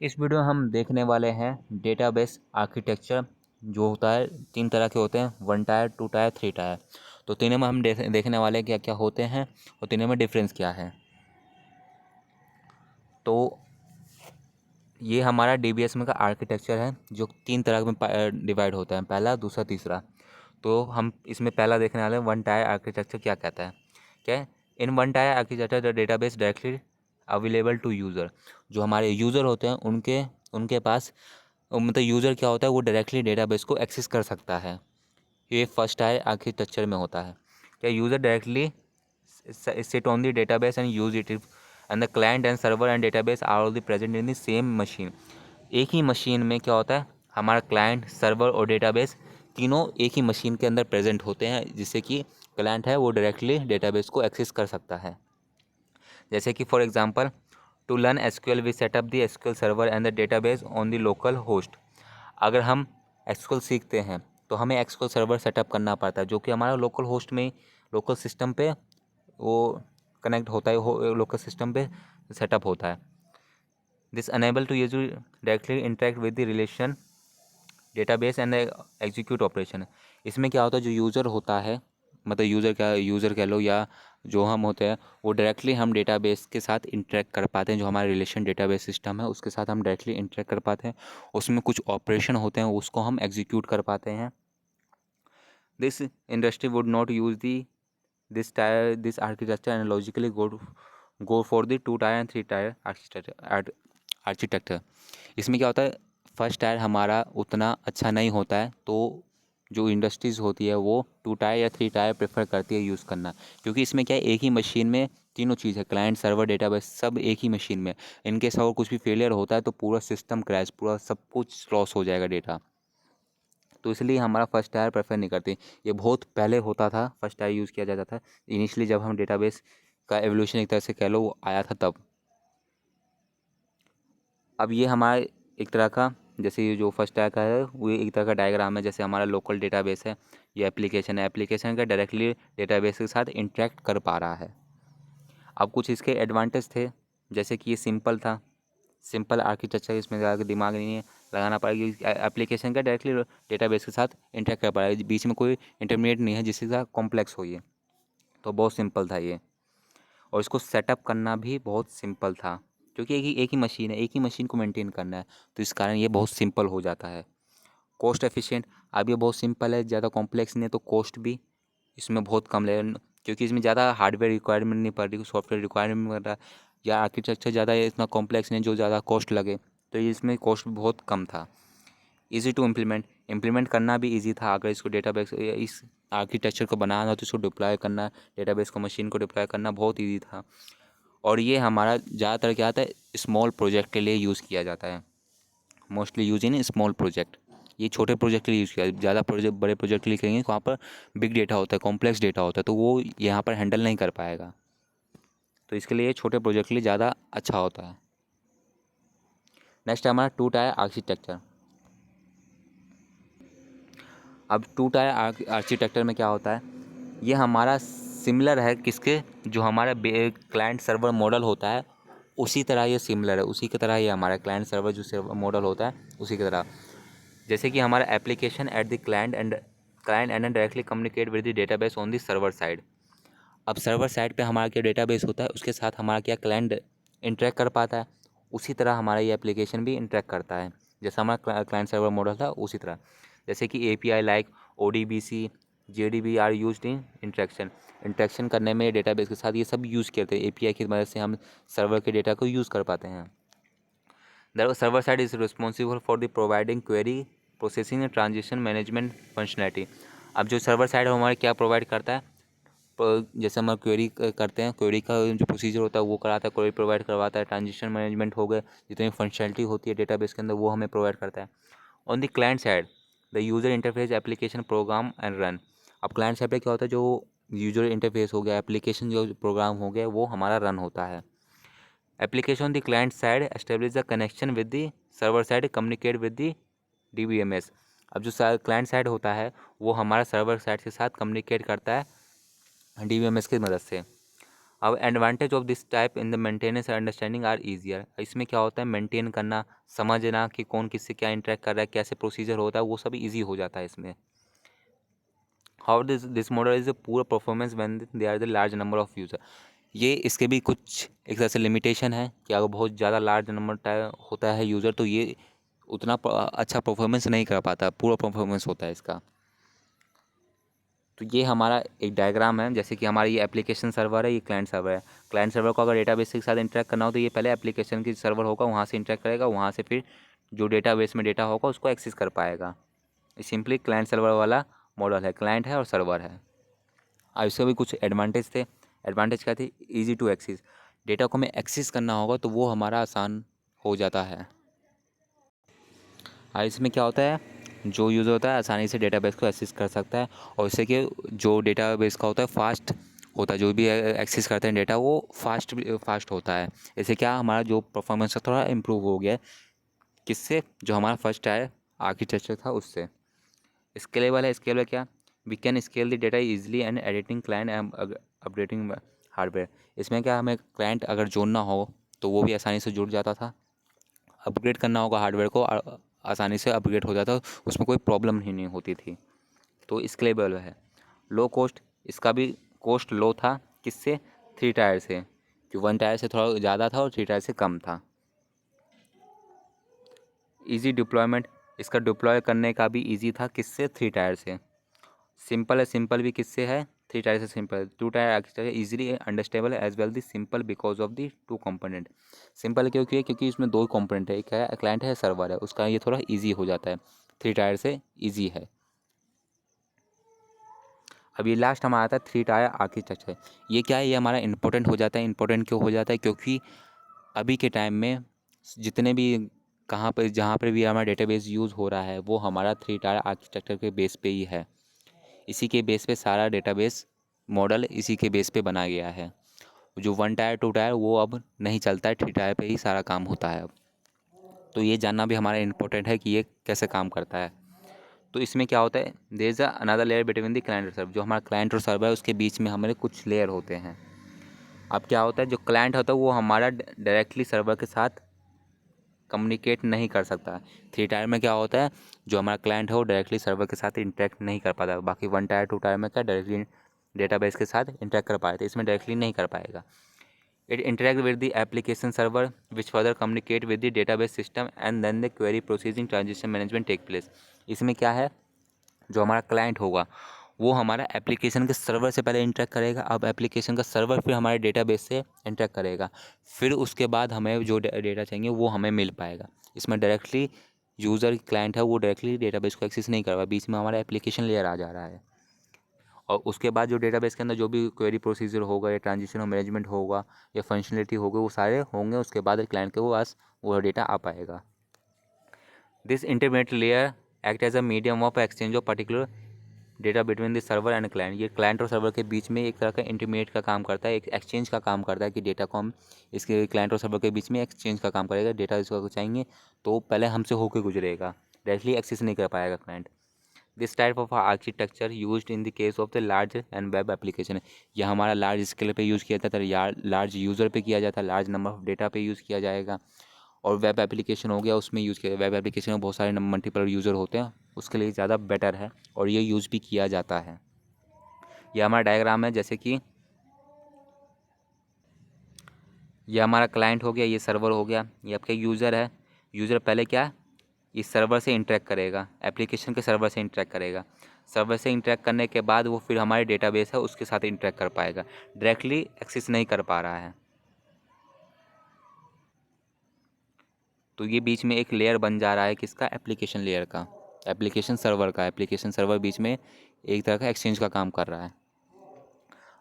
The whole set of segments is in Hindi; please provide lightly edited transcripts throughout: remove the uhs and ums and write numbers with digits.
इस वीडियो में हम देखने वाले हैं डेटाबेस आर्किटेक्चर जो होता है। 3 तरह के होते हैं, 1 टायर, 2 टायर, 3 टायर। तो तीनों में हम देखने वाले हैं क्या क्या होते हैं और तीनों में डिफरेंस क्या है। तो ये हमारा डीबीएस में का आर्किटेक्चर है जो 3 तरह में डिवाइड होता है, पहला, दूसरा, तीसरा। तो हम इसमें पहला देखने वाले हैं 1 टायर आर्किटेक्चर क्या कहता है। क्या in 1 tier architecture the database directly available to user. जो हमारे यूज़र होते हैं उनके उनके पास मतलब यूज़र क्या होता है, वो डायरेक्टली डेटाबेस को एक्सेस कर सकता है। ये फर्स्ट टायर आर्किटेक्चर में होता है। क्या user directly sit on the database and use it, and the client and server and database are all present in the same machine। एक ही मशीन में क्या होता है, हमारा क्लाइंट, सर्वर और डेटाबेस तीनों एक ही मशीन के अंदर प्रेजेंट होते हैं, जिससे कि क्लाइंट है वो डायरेक्टली डेटाबेस को एक्सेस कर सकता है। जैसे कि for example, to learn SQL we setup the SQL server and the database on the local host. अगर हम एसक्यूएल सीखते हैं तो हमें एसक्यूएल सर्वर सेटअप करना पड़ता है, जो कि हमारा लोकल होस्ट में, लोकल सिस्टम पे वो कनेक्ट होता है, लोकल सिस्टम पे सेटअप होता है। This enable to use directly interact with the relation database and execute operation. इसमें क्या होता है, जो यूज़र होता है, मतलब यूज़र कह लो या जो हम होते हैं, वो डायरेक्टली हम डेटाबेस के साथ इंटरेक्ट कर पाते हैं। जो हमारा रिलेशन डेटाबेस सिस्टम है उसके साथ हम डायरेक्टली इंटरेक्ट कर पाते हैं। उसमें कुछ ऑपरेशन होते हैं उसको हम एग्जीक्यूट कर पाते हैं। This industry would not use the this architecture and logically go for the 2 tyre and 3 tier architecture. इसमें क्या होता है, फर्स्ट टायर हमारा उतना अच्छा नहीं होता है, तो जो इंडस्ट्रीज़ होती है वो 2 टायर या 3 टायर प्रेफर करती है यूज़ करना। क्योंकि इसमें क्या है, एक ही मशीन में तीनों चीज़ है, क्लाइंट, सर्वर, डेटाबेस, सब एक ही मशीन में। इनके साथ कुछ भी फेलियर होता है तो पूरा सिस्टम क्रैश, पूरा सब कुछ लॉस हो जाएगा डेटा। तो इसलिए हमारा फर्स्ट टायर प्रेफर नहीं करती। ये बहुत पहले होता था, फर्स्ट टायर यूज़ किया जाता था इनिशियली, जब हम डेटाबेस का एवोल्यूशन एक तरह से कह लो वो आया था तब। अब ये हमारा एक तरह का, जैसे ये जो फर्स्ट टायर का है वो एक तरह का डायग्राम है। जैसे हमारा लोकल डेटाबेस है, ये एप्लीकेशन है, एप्लीकेशन का डायरेक्टली डेटाबेस के साथ इंटरेक्ट कर पा रहा है। अब कुछ इसके एडवांटेज थे, जैसे कि ये सिंपल था, सिंपल आर्किटेक्चर, इसमें ज़्यादा दिमाग नहीं है लगाना पड़ेगा। एप्लीकेशन का डायरेक्टली डेटाबेस के साथ इंटरेक्ट कर पा रहा है, बीच में कोई इंटरमीडिएट नहीं है जिससे ज़्यादा कॉम्प्लेक्स हो ये। तो बहुत सिंपल था ये, और इसको सेटअप करना भी बहुत सिंपल था, क्योंकि एक ही मशीन है, एक ही मशीन को मेंटेन करना है, तो इस कारण ये बहुत सिंपल हो जाता है। कॉस्ट एफिशिएंट, अब ये बहुत सिंपल है, ज़्यादा कॉम्प्लेक्स नहीं है, तो कॉस्ट भी इसमें बहुत कम लगेगा, क्योंकि इसमें ज़्यादा हार्डवेयर रिक्वायरमेंट नहीं पड़ रही, सॉफ्टवेयर रिक्वायरमेंट पड़ रहा है, या आर्किटेक्चर ज़्यादा इतना कॉम्प्लेक्स नहीं जो ज़्यादा कॉस्ट लगे, तो ये इसमें कॉस्ट बहुत कम था। ईजी टू इम्प्लीमेंट करना भी ईजी था। अगर इसको डेटाबेस इस आर्किटेक्चर को बनाना तो इसको डिप्लॉय करना, डेटाबेस को, मशीन को डिप्लॉय करना बहुत ईजी था। और ये हमारा ज़्यादातर क्या आता है, स्मॉल प्रोजेक्ट के लिए यूज़ किया जाता है, mostly use in small project. ये छोटे प्रोजेक्ट के लिए यूज़ किया, ज़्यादा प्रोजेक्ट, बड़े प्रोजेक्ट के लिए करेंगे तो वहाँ पर बिग डेटा होता है, कॉम्प्लेक्स डेटा होता है, तो वो यहाँ पर हैंडल नहीं कर पाएगा। तो इसके लिए छोटे प्रोजेक्ट के लिए ज़्यादा अच्छा होता है। नेक्स्ट है हमारा 2 टायर आर्किटेक्चर। अब 2 टायर आर्किटेक्चर में क्या होता है, ये हमारा सिमिलर है किसके, जो हमारा क्लाइंट सर्वर मॉडल होता है उसी तरह ये सिमिलर है, उसी की तरह ये हमारा क्लाइंट सर्वर जो सर्वर मॉडल होता है उसी की तरह। जैसे कि हमारा application at the client and directly communicate with the database on the server side. अब सर्वर साइड पे हमारा क्या डेटाबेस होता है, उसके साथ हमारा क्या क्लाइंट इंटरेक्ट कर पाता है, उसी तरह हमारा ये एप्लीकेशन भी इंटरेक्ट करता है, जैसा हमारा क्लाइंट सर्वर मॉडल था उसी तरह। जैसे कि API like ODBC, JDB are used in interaction करने में डेटाबेस के साथ, ये सब यूज़ करते हैं। एपीआई की मदद से हम सर्वर के डेटा को यूज़ कर पाते हैं। The server side is responsible for the providing query processing and transaction management functionality। अब जो सर्वर साइड हमारे क्या प्रोवाइड करता है, जैसे हम क्वेरी करते हैं, क्वेरी का जो प्रोसीजर होता है वो कराता है, क्वेरी प्रोवाइड करवाता है, ट्रांजेक्शन मैनेजमेंट हो गए, जितनी फंक्शनलिटी होती है डेटाबेस के अंदर वो हमें प्रोवाइड करता है। On the client side the user interface application program and run. अब क्लाइंट साइड पे क्या होता है, जो यूज़र इंटरफेस हो गया, एप्लीकेशन जो प्रोग्राम हो गया, वो हमारा रन होता है। Application on the client side establish the connection with the server side, communicate with the DBMS। अब जो क्लाइंट साइड होता है वो हमारा सर्वर साइड के साथ कम्युनिकेट करता है DBMS की मदद से। अब advantage of this type in the maintenance and understanding are easier. इसमें क्या होता है, मेंटेन करना, समझना कि कौन किससे क्या इंटरेक्ट कर रहा है, कैसे प्रोसीजर होता है, वो सब ईजी हो जाता है इसमें। How this model is a poor performance when they are the large number of user. ये इसके भी कुछ एक तरह से लिमिटेशन है कि अगर बहुत ज़्यादा लार्ज नंबर होता है यूज़र तो ये उतना अच्छा परफॉर्मेंस नहीं कर पाता, पूरा परफॉर्मेंस होता है इसका। तो ये हमारा एक डायग्राम है, जैसे कि हमारा ये एप्लीकेशन सर्वर है, ये क्लाइंट सर्वर है। क्लाइंट सर्वर को अगर डेटाबेस के साथ इंटरेक्ट करना हो तो ये पहले एप्लीकेशन की सर्वर होगा, वहाँ से इंटरेक्ट करेगा, वहाँ से फिर जो डेटाबेस में डेटा होगा उसको एक्सेस कर पाएगा। ये सिंपली क्लाइंट सर्वर वाला मॉडल है, क्लाइंट है और सर्वर है। अब इसके भी कुछ एडवांटेज थे। एडवांटेज क्या थी, ईजी टू एक्सेस, डेटा को हमें एक्सेस करना होगा तो वो हमारा आसान हो जाता है। इसमें क्या होता है, जो यूज़र होता है आसानी से डेटाबेस को एक्सेस कर सकता है, और इससे कि जो डेटाबेस का होता है फास्ट होता है, जो भी एक्सेस करते हैं डेटा वो फास्ट होता है। इससे क्या हमारा जो परफॉर्मेंस है थोड़ा इम्प्रूव हो गया है, किससे, जो हमारा फर्स्ट है आर्किटेक्चर था उससे। स्केलेबल है, स्केलेबल क्या, we can scale the data easily and editing client and updating hardware. इसमें क्या, हमें क्लाइंट अगर जोड़ना हो तो वो भी आसानी से जुड़ जाता था, अपग्रेड करना होगा हार्डवेयर को आसानी से अपग्रेड हो जाता, उसमें कोई प्रॉब्लम ही नहीं होती थी। तो स्केलेबल है। लो कॉस्ट, इसका भी कॉस्ट लो था, किससे, 3 टायर से, कि 1 टायर से थोड़ा ज़्यादा था और 3 टायर से कम था। इजी डिप्लॉयमेंट, इसका डिप्लॉय करने का भी इजी था, किससे, 3 टायर से। सिंपल है, सिंपल भी किससे है, 3 टायर से simple. 2 tier architecture easily understandable as well the simple because of the 2 component. Simple क्योंकि है, क्योंकि इसमें 2 कंपोनेंट है, एक है क्लाइंट है, सर्वर है, उसका ये थोड़ा इजी हो जाता है, 3 टायर से इजी है। अब ये लास्ट हमारा आता है 3 टायर आर्किटेक्चर। ये क्या है, ये हमारा इंपॉर्टेंट हो जाता है। इंपॉर्टेंट क्यों हो जाता है, क्योंकि अभी के टाइम में जितने भी कहाँ पर जहाँ पर भी हमारा डेटाबेस यूज़ हो रहा है वो हमारा 3 टायर आर्किटेक्चर के बेस पे ही है। इसी के बेस पे सारा डेटाबेस मॉडल इसी के बेस पे बना गया है। जो 1 टायर 2 टायर वो अब नहीं चलता है, 3 टायर पे ही सारा काम होता है अब। तो ये जानना भी हमारा इम्पोर्टेंट है कि ये कैसे काम करता है। तो इसमें क्या होता है, there is another layer between the client और सर्वर। जो हमारा क्लाइंट और सर्वर है उसके बीच में हमारे कुछ लेयर होते हैं। अब क्या होता है, जो क्लाइंट होता है वो हमारा डायरेक्टली सर्वर के साथ कम्युनिकेट नहीं कर सकता। 3 टायर में क्या होता है, जो हमारा क्लाइंट है वो डायरेक्टली सर्वर के साथ इंटरेक्ट नहीं कर पाता। बाकी 1 टायर 2 टायर में क्या डायरेक्टली डेटाबेस के साथ इंटरेक्ट कर पाए थे, इसमें डायरेक्टली नहीं कर पाएगा। It interact with the application server which further communicate with the database system and then the query processing transaction management take place. इसमें क्या है, जो हमारा क्लाइंट होगा वो हमारा एप्लीकेशन के सर्वर से पहले इंटरेक्ट करेगा, अब एप्लीकेशन का सर्वर फिर हमारे डेटाबेस से इंटरेक्ट करेगा, फिर उसके बाद हमें जो डेटा चाहिए वो हमें मिल पाएगा। इसमें डायरेक्टली यूज़र क्लाइंट है वो डायरेक्टली डेटाबेस को एक्सेस नहीं कर रहा, बीच में हमारा एप्लीकेशन लेयर आ जा रहा है। और उसके बाद जो डेटाबेस के अंदर जो भी क्वेरी प्रोसीजर होगा या ट्रांजिशन मैनेजमेंट होगा या फंक्शनलिटी होगी वो सारे होंगे, उसके बाद क्लाइंट के पास वो डेटा आ पाएगा। This intermediate layer act as a medium of exchange of particular data between the server and client. ये क्लाइंट और सर्वर के बीच में एक तरह का इंटरमीडिएट का काम करता है, एक एक्सचेंज का काम करता है कि डेटा को हम इसके क्लाइंट और सर्वर के बीच में एक्सचेंज का काम करेगा। डेटा इसको चाहिए तो पहले हमसे होकर गुजरेगा, डायरेक्टली एक्सेस नहीं कर पाएगा client. This type of architecture used in the case of the large and web application. यह हमारा लार्ज स्केल पे यूज़ किया जाता है, लार्ज यूज़र पे किया जाता है, लार्ज नंबर ऑफ डेटा पे यूज़ किया जाएगा। और वेब एप्लीकेशन हो गया उसमें यूज़ किया, वेब एप्लीकेशन में बहुत सारे मल्टीपल यूज़र होते हैं, उसके लिए ज़्यादा बेटर है और ये यूज़ भी किया जाता है। ये हमारा डायग्राम है, जैसे कि ये हमारा क्लाइंट हो गया, ये सर्वर हो गया, ये आपका यूज़र है। यूज़र पहले क्या, इस सर्वर से इंटरेक्ट करेगा, एप्लीकेशन के सर्वर से इंटरेक्ट करेगा। सर्वर से इंटरेक्ट करने के बाद वो फिर हमारे डेटाबेस है उसके साथ इंटरेक्ट कर पाएगा, डायरेक्टली एक्सेस नहीं कर पा रहा है। तो ये बीच में एक लेयर बन जा रहा है, किसका, एप्लीकेशन लेयर का, एप्लीकेशन सर्वर का। एप्लीकेशन सर्वर बीच में एक तरह का एक्सचेंज का काम कर रहा है।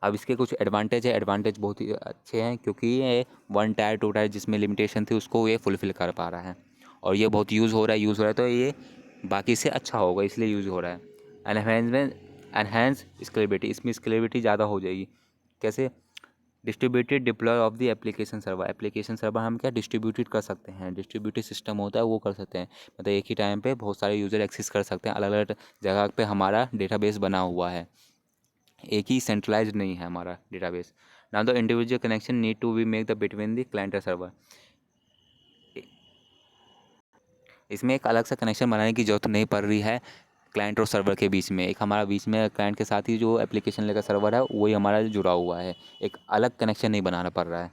अब इसके कुछ एडवांटेज है, एडवांटेज बहुत ही अच्छे हैं, क्योंकि ये 1 टायर 2 टायर जिसमें लिमिटेशन थी उसको ये फुलफ़िल कर पा रहा है, और ये बहुत यूज़ हो रहा है तो ये बाकी से अच्छा होगा, इसलिए यूज़ हो रहा है। एनहेंस स्केलेबिलिटी, इसमें स्केलेबिलिटी ज़्यादा हो जाएगी। कैसे, distributed deploy of the application server. Application server हम क्या डिस्ट्रीब्यूटेड कर सकते हैं, डिस्ट्रीब्यूटेड सिस्टम होता है वो कर सकते हैं, मतलब एक ही टाइम पे बहुत सारे यूज़र एक्सेस कर सकते हैं, अलग अलग जगह पे हमारा डेटाबेस बना हुआ है, एक ही सेंट्रलाइज्ड नहीं है हमारा database. Now the individual connection need to be make the between the client और सर्वर। इसमें एक अलग सा कनेक्शन बनाने की जरूरत नहीं पड़ रही है क्लाइंट और सर्वर के बीच में। एक हमारा बीच में क्लाइंट के साथ ही जो एप्लीकेशन लेकर सर्वर है वही हमारा जुड़ा हुआ है, एक अलग कनेक्शन नहीं बनाना पड़ रहा है।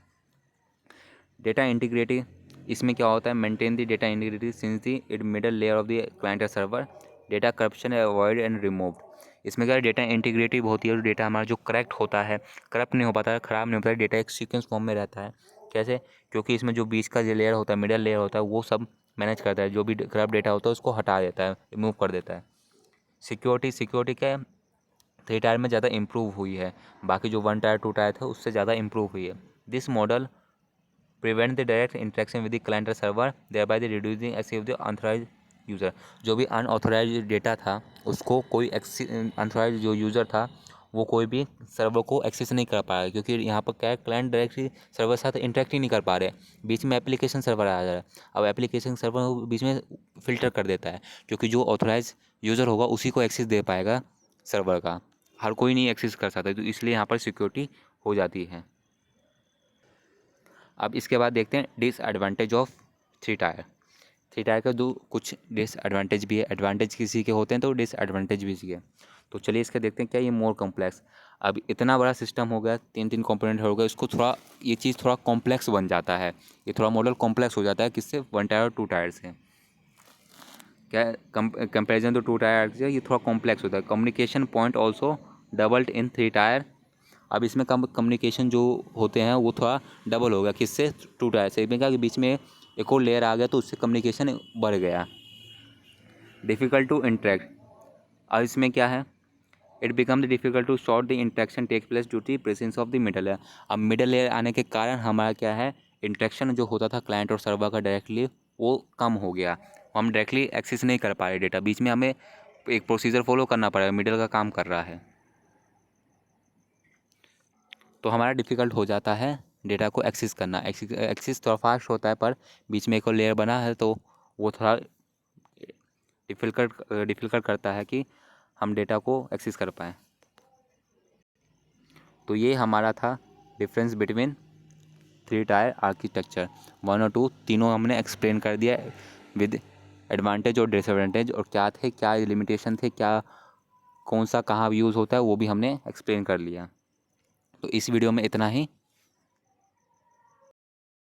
डेटा इंटीग्रिटी, इसमें क्या होता है, maintain the data integrity since the it middle layer of the client और server, data corruption avoid and removed. इसमें क्या डेटा इंटीग्रिटी होती है और डेटा हमारा जो करेक्ट होता है, करप्ट नहीं हो पाता है, ख़राब नहीं होता है, डेटा एक सीक्वेंस फॉर्म में रहता है। कैसे? क्योंकि इसमें जो बीच का जो लेयर होता है, मिडल लेयर होता है, वो सब मैनेज करता है, जो भी करप्ट डेटा होता है उसको हटा देता है, रिमूव कर देता है। सिक्योरिटी क्या है, 3 टायर में ज़्यादा इम्प्रूव हुई है, बाकी जो 1 टायर 2 टायर थे उससे ज़्यादा इम्प्रूव हुई है। This model prevent the direct interaction with the client और server, thereby the reducing access of the unauthorised user. जो भी अनऑथराइज्ड डेटा था उसको कोई अनऑथराइज्ड जो यूज़र था वो कोई भी सर्वर को एक्सेस नहीं कर पाएगा, क्योंकि यहाँ पर क्या है, क्लाइंट डायरेक्टली सर्वर के साथ इंटरेक्ट ही नहीं कर पा रहे, बीच में एप्लीकेशन सर्वर आ जा रहा है। अब एप्लीकेशन सर्वर बीच में फ़िल्टर कर देता है, क्योंकि जो ऑथराइज यूज़र होगा उसी को एक्सेस दे पाएगा सर्वर का, हर कोई नहीं एक्सेस कर सकता, तो इसलिए यहाँ पर सिक्योरिटी हो जाती है। अब इसके बाद देखते हैं डिसएडवांटेज ऑफ 3 टायर। 3 टायर का दो कुछ डिसएडवांटेज भी है, एडवांटेज किसी के होते हैं तो डिसएडवांटेज भी इसके। तो चलिए इसके देखते हैं क्या ये मोर कॉम्प्लेक्स। अब इतना बड़ा सिस्टम हो गया, 3 कंपोनेंट हो गए, इसको थोड़ा ये चीज़ थोड़ा कॉम्प्लेक्स बन जाता है, ये थोड़ा मॉडल कॉम्प्लेक्स हो जाता है, किससे, 1 टायर और 2 टायर से। क्या कंपेरिजन तो 2 टायर से ये थोड़ा कॉम्प्लेक्स होता है। कम्युनिकेशन पॉइंट ऑल्सो डबल्ड इन 3 टायर। अब इसमें कम्युनिकेशन जो होते हैं वो थोड़ा डबल हो गया, किससे, 2 टायर से। इसमें क्या कि बीच में एक और लेयर आ गया तो उससे कम्युनिकेशन बढ़ गया। डिफ़िकल्ट टू इंटरेक्ट, अब इसमें क्या है, it become the difficult to short the interaction take place due to presence of the middle layer. अब मिडल लेयर आने के कारण हमारा क्या है, इंटरेक्शन जो होता था क्लाइंट और सर्वर का डायरेक्टली वो कम हो गया, हम डायरेक्टली एक्सेस नहीं कर पा रहे डेटा, बीच में हमें एक प्रोसीजर फॉलो करना पड़ेगा, मिडल का काम कर रहा है, तो हमारा डिफ़िकल्ट हो जाता है डेटा को एक्सेस करना। एक्सेस थोड़ा फास्ट होता है, पर बीच में एक और लेयर बना है तो वो थोड़ा डिफ़िकल्ट करता है कि हम डेटा को एक्सेस कर पाएँ। तो ये हमारा था डिफरेंस बिटवीन 3 टायर आर्किटेक्चर। 1 और 2 तीनों हमने एक्सप्लेन कर दिया विद एडवांटेज और डिसएडवांटेज, और क्या थे, क्या लिमिटेशन थे, क्या कौन सा कहाँ यूज़ होता है वो भी हमने एक्सप्लेन कर लिया। तो इस वीडियो में इतना ही।